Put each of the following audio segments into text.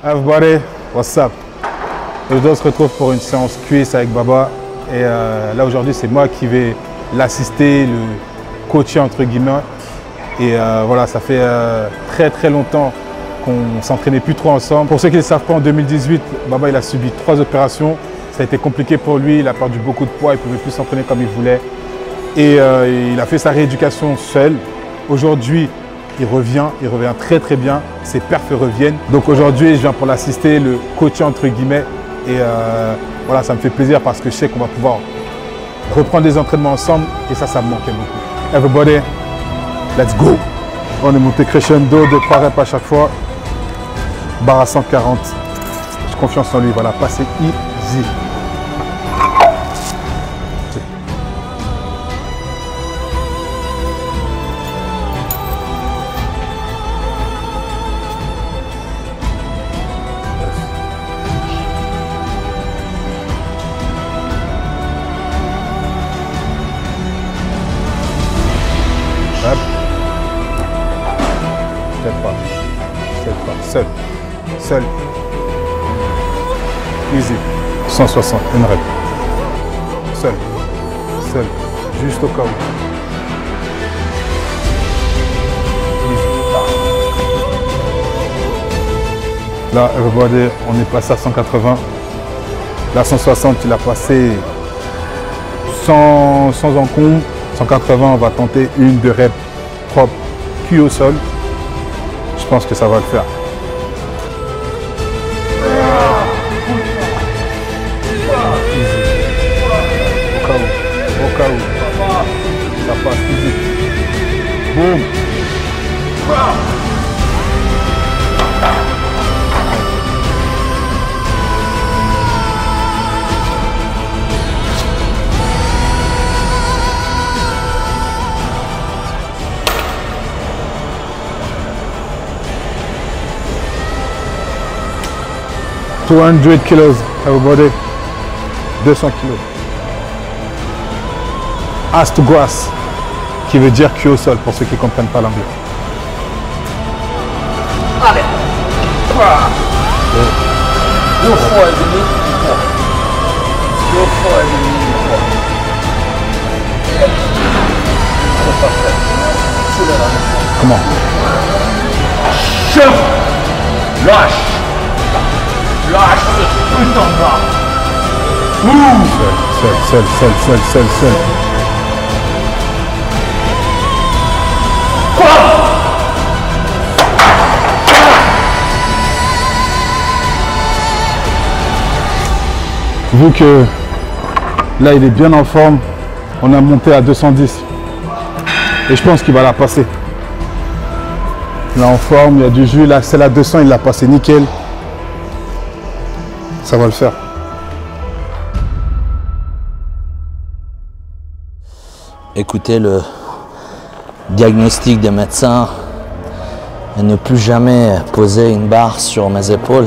Everybody, what's up? Aujourd'hui, on se retrouve pour une séance cuisse avec Baba. Et là, aujourd'hui, c'est moi qui vais l'assister, le coacher entre guillemets. Et voilà, ça fait très longtemps qu'on ne s'entraînait plus trop ensemble. Pour ceux qui ne le savent pas, en 2018, Baba il a subi 3 opérations. Ça a été compliqué pour lui, il a perdu beaucoup de poids, il ne pouvait plus s'entraîner comme il voulait. Et il a fait sa rééducation seul. Aujourd'hui, il revient très bien, ses perfs reviennent. Donc aujourd'hui, je viens pour l'assister, le coacher entre guillemets. Et voilà, ça me fait plaisir parce que je sais qu'on va pouvoir reprendre des entraînements ensemble. Et ça me manquait beaucoup. Everybody, let's go! On est monté crescendo de 3 reps à chaque fois. Barre à 140. J'ai confiance en lui, voilà, passer easy. Seul. Easy. 160, une rep. Seul. Juste au cas où. Là, everybody, on est passé à 180. Là, 160, il a passé sans encombre. 180, on va tenter une de reps propre, cul au sol. Je pense que ça va le faire. Au cas où. Ça passe easy. Boum. $200 kilos, everybody. 200 kilos. Ass to grass, qui veut dire cul au sol pour ceux qui ne comprennent pas l'anglais. Allez. Comment? Chef. Lâche ce putain de bras. Seul. Vu que là il est bien en forme, on a monté à 210 et je pense qu'il va la passer. Là en forme, il y a du jus, là celle à 200 il l'a passé nickel. Ça va le faire. Écouter le diagnostic des médecins et ne plus jamais poser une barre sur mes épaules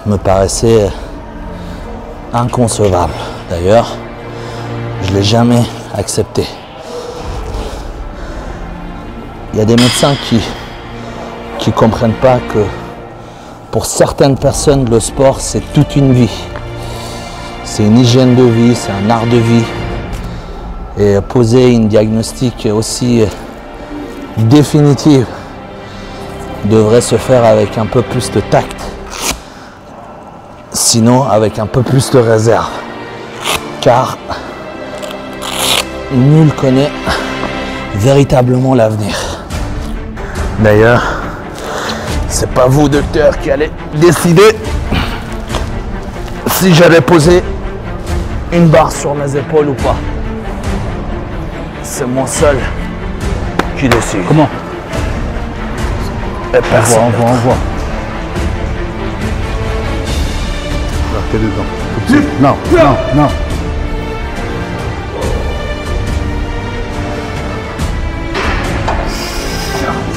me paraissait inconcevable. D'ailleurs, je ne l'ai jamais accepté. Il y a des médecins qui comprennent pas que pour certaines personnes, le sport, c'est toute une vie. C'est une hygiène de vie, c'est un art de vie. Et poser une diagnostic aussi définitive devrait se faire avec un peu plus de tact. Sinon, avec un peu plus de réserve. Car nul connaît véritablement l'avenir. D'ailleurs, c'est pas vous, docteur, qui allez décider si j'allais poser une barre sur mes épaules ou pas. C'est mon seul qui décide. Comment? Et personne. On voit. T'es dedans. Non.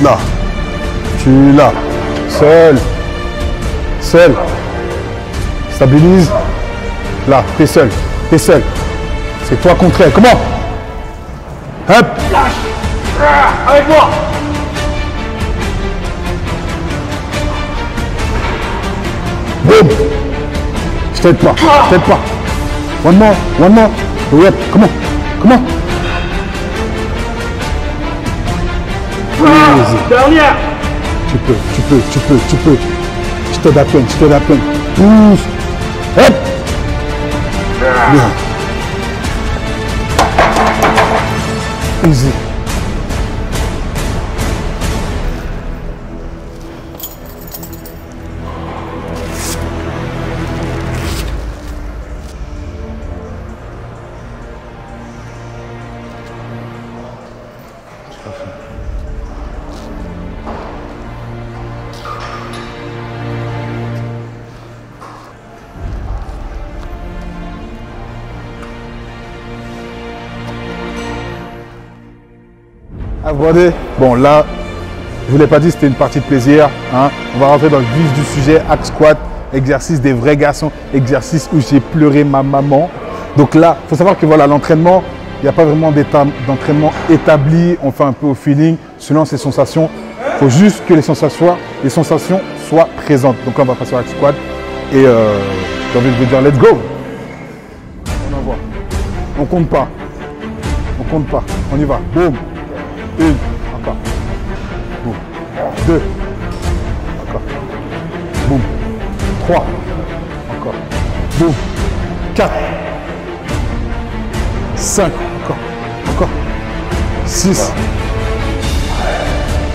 Là. Tu là. Seul. Stabilise. Là, t'es seul. C'est toi contre elle. Comment? Hop. Lâche. Avec moi. Boom. Je t'aide pas, je t'aide pas. One more, one more. Yep, come on, come on. Easy. Dernière. Tu peux, tu peux, tu peux, tu peux. Je t'aide à peine, je t'aide à peine. Pousse. Hop. Bien. Easy. Abordé. Bon là, je vous l'ai pas dit, c'était une partie de plaisir. Hein. On va rentrer dans le vif du sujet, hack squat, exercice des vrais garçons, exercice où j'ai pleuré ma maman. Donc là, il faut savoir que voilà, l'entraînement, il n'y a pas vraiment d'entraînement établi. On fait un peu au feeling, selon ses sensations. Il faut juste que les sensations soient présentes. Donc là, on va passer au hack squat. Et j'ai envie de vous dire, let's go. On envoie. On compte pas. On compte pas. On y va. Boum. Une, encore. Boum. Deux. Encore. Boum. Trois. Encore. Boum. Quatre. Cinq. Encore. Encore. Six.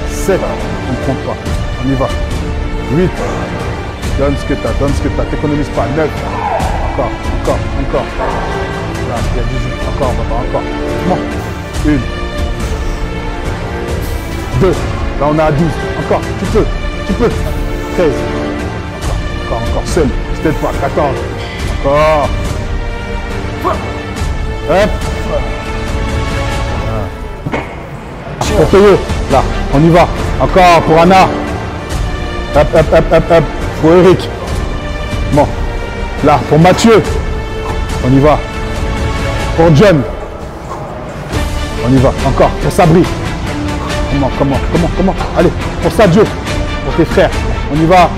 Sept. On ne compte pas. On y va. 8. Donne ce que tu as, donne ce que tu as. T'économises pas. 9. Encore, encore, encore. Là, il y a 18. Encore, papa, encore. Bon. 1. 2. Là, on est à 12. Encore, tu peux, tu peux. 13. Encore, encore, seul. Je t'aide pas. 14. Encore. Hop. Pour payer. Là, on y va. Encore pour Anna. Hop, hop, hop, hop, hop. Pour Eric. Bon. Là, pour Mathieu. On y va. Pour John. On y va. Encore. Pour Sabri. Comment. Allez. Pour Sadio. Pour tes frères. On y va.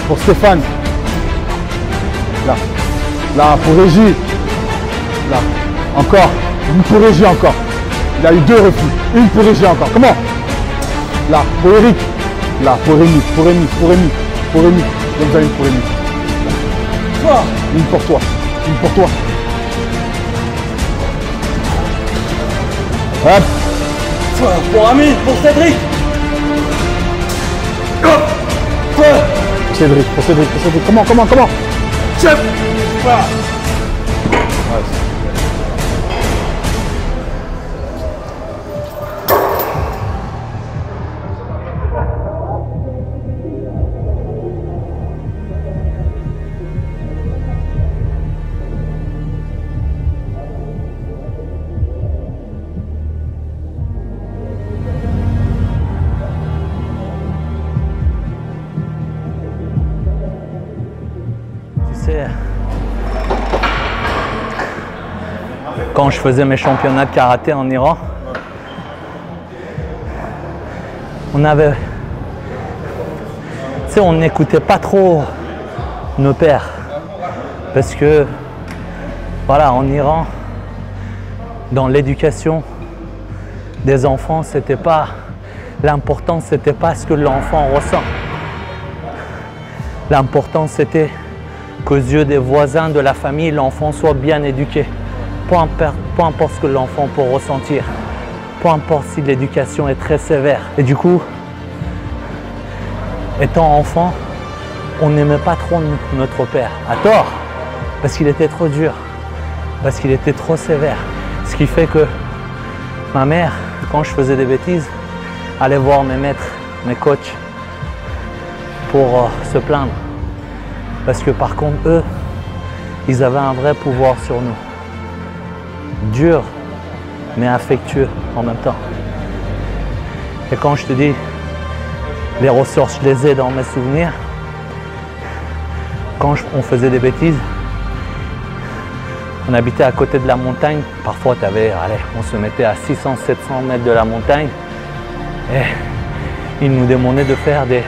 Pour Stéphane. Là. Là, pour Régie. Là. Encore. Une pour Régie encore. Il a eu 2 refus. Une pour Régie encore. Comment? Là. Pour Eric. Là. Pour Rémi. Pour Rémi. Donc, une pour Rémi. Une pour toi. Une pour toi. Hop. Pour Ami, pour Cédric. Pour Cédric. Comment? Chef. Voilà. Quand je faisais mes championnats de karaté en Iran, on n'écoutait pas trop nos pères parce que voilà, en Iran, dans l'éducation des enfants, l'important c'était pas ce que l'enfant ressent. L'important c'était qu'aux yeux des voisins, de la famille, l'enfant soit bien éduqué. Peu importe ce que l'enfant peut ressentir, peu importe si l'éducation est très sévère. Et du coup, étant enfant, on n'aimait pas trop notre père, à tort, parce qu'il était trop dur, parce qu'il était trop sévère. Ce qui fait que ma mère, quand je faisais des bêtises, allait voir mes maîtres, mes coachs, pour se plaindre. Parce que par contre, eux, ils avaient un vrai pouvoir sur nous. Dur, mais affectueux en même temps. Et quand je te dis, les ressources, je les ai dans mes souvenirs. Quand on faisait des bêtises, on habitait à côté de la montagne. Parfois, on se mettait à 600-700 mètres de la montagne. Et ils nous demandaient de faire des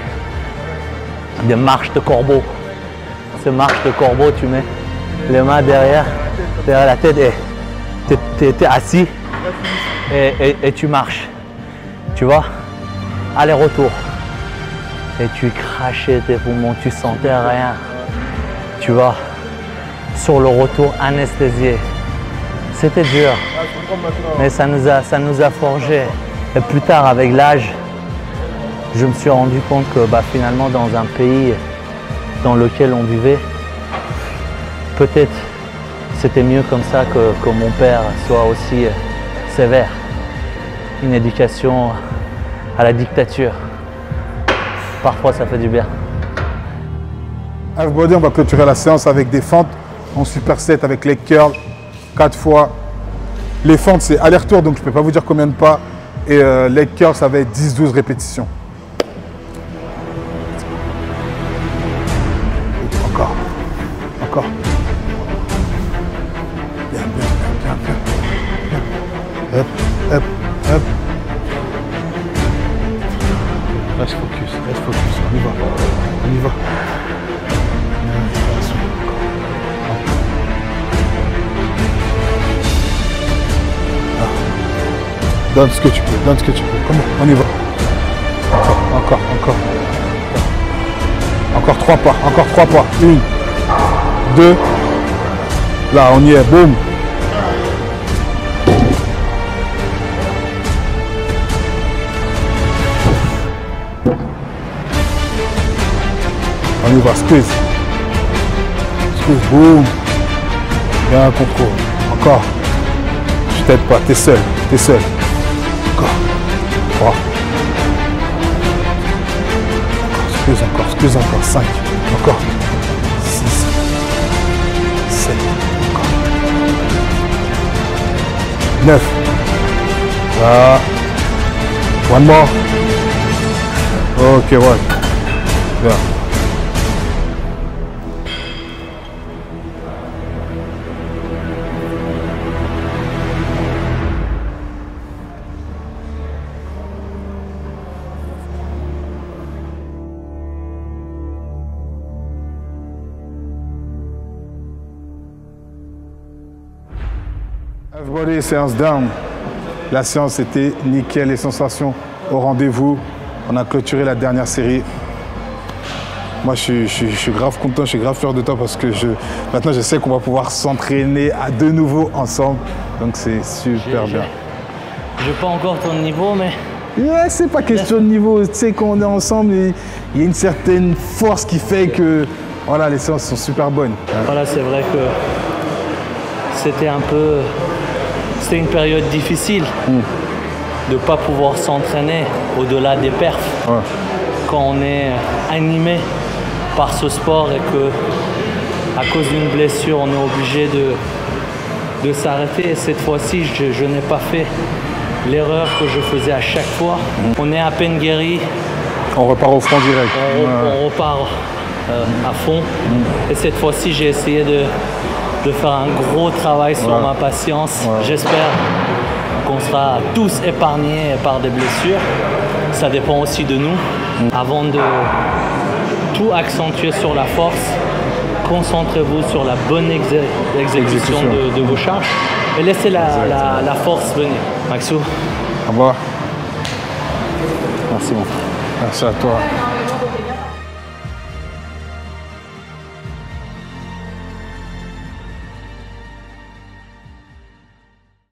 marches de corbeau. cette marche de corbeau, tu mets les mains derrière la tête et tu es assis et tu marches. Tu vois, aller-retour. Et tu crachais tes poumons, tu sentais rien. Tu vois, sur le retour anesthésié. C'était dur, mais ça nous a forgé. Et plus tard, avec l'âge, je me suis rendu compte que finalement, dans un pays dans lequel on vivait, peut-être c'était mieux comme ça que mon père soit aussi sévère. Une éducation à la dictature. Parfois, ça fait du bien. Everybody, on va clôturer la séance avec des fentes en superset avec les curls, 4 fois. Les fentes, c'est aller-retour, donc je ne peux pas vous dire combien de pas. Et les curls, ça va être 10-12 répétitions. Encore. Encore. Bien, bien, bien, bien, bien. Hop, hop, hop. Reste focus, on y va. On y va. Donne ce que tu peux, donne ce que tu peux. Comment? On y va. Encore. Encore 3 pas, encore 3 pas. 1, 2. Là, on y est, boum. On y va, squeeze. Squeeze, boum. Bien, contrôle. Encore. Je t'aide pas, t'es seul. Encore. 3. Squeeze encore. 5. Encore. 6. 7. Encore. 9. Là. One more. Ok, ouais. Bien. Everybody, séance down. La séance était nickel, les sensations au rendez-vous. On a clôturé la dernière série. Moi, je suis grave content, je suis grave fier de toi parce que maintenant, je sais qu'on va pouvoir s'entraîner à de nouveau ensemble. Donc, c'est super bien. Je n'ai pas encore ton niveau, mais... Ouais, c'est pas question de niveau. Tu sais, quand on est ensemble, il y a une certaine force qui fait que voilà, les séances sont super bonnes. Voilà, c'est vrai que c'était c'était une période difficile de ne pas pouvoir s'entraîner au-delà des perfs. Ouais. Quand on est animé par ce sport et que, à cause d'une blessure, on est obligé de s'arrêter. Et cette fois-ci, je n'ai pas fait l'erreur que je faisais à chaque fois. On est à peine guéri. On repart au front direct. On repart à fond. Et cette fois-ci, j'ai essayé de faire un gros travail sur ma patience. J'espère qu'on sera tous épargnés par des blessures. Ça dépend aussi de nous. Avant de tout accentuer sur la force, concentrez-vous sur la bonne exécution de vos charges et laissez la force venir. Maxou. Au revoir. Merci mon frère. Merci à toi.